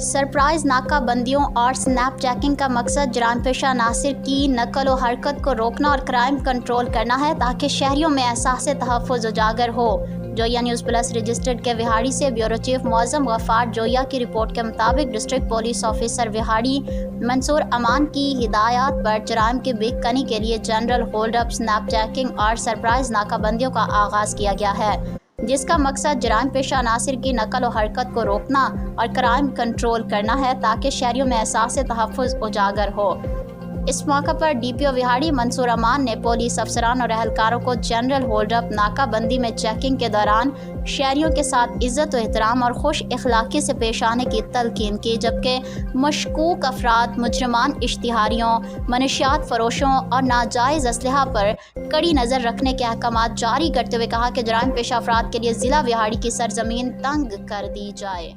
Surprise नाका बंदियों और स्नैप चेकिंग का मकसद जराइम पेशा अनासिर की नकल व हरकत को रोकना और क्राइम कंट्रोल करना है ताकि शहरियों में एहसास तहफ़्फ़ुज़ उजागर हो। जोया न्यूज़ प्लस रजिस्टर्ड के विहाड़ी से ब्यूरो चीफ मौज़म गफ़ार जोया की रिपोर्ट के मुताबिक district police officer Vehari Mansoor Aman की हिदायत पर जराइम की बेकनी के लिए general hold up, snap checking और सरप्राइज नाकाबंदियों का आगाज़ किया गया है, जिसका मकसद जराइम पेशा अनासिर की नकल व हरकत को रोकना और क्राइम कंट्रोल करना है ताकि शहरियों में एहसास तहफ़्फ़ुज़ उजागर हो। इस मौके पर डीपीओ विहाड़ी मंसूर अमान ने पुलिस अफसरान और अहलकारों को जनरल होल्ड अप नाकाबंदी में चेकिंग के दौरान शहरियों के साथ इज्जत व एहतराम और खुश अखलाकी से पेश आने की तलकीन की, जबकि मशकूक अफराद, मुजरिमान, इश्तिहारियों, मनशियात फरोशों और नाजायज़ असलहा पर कड़ी नज़र रखने के अहकामात जारी करते हुए कहा कि जराइम पेशा अफराद के लिए ज़िला विहाड़ी की सरजमीन तंग कर दी जाए।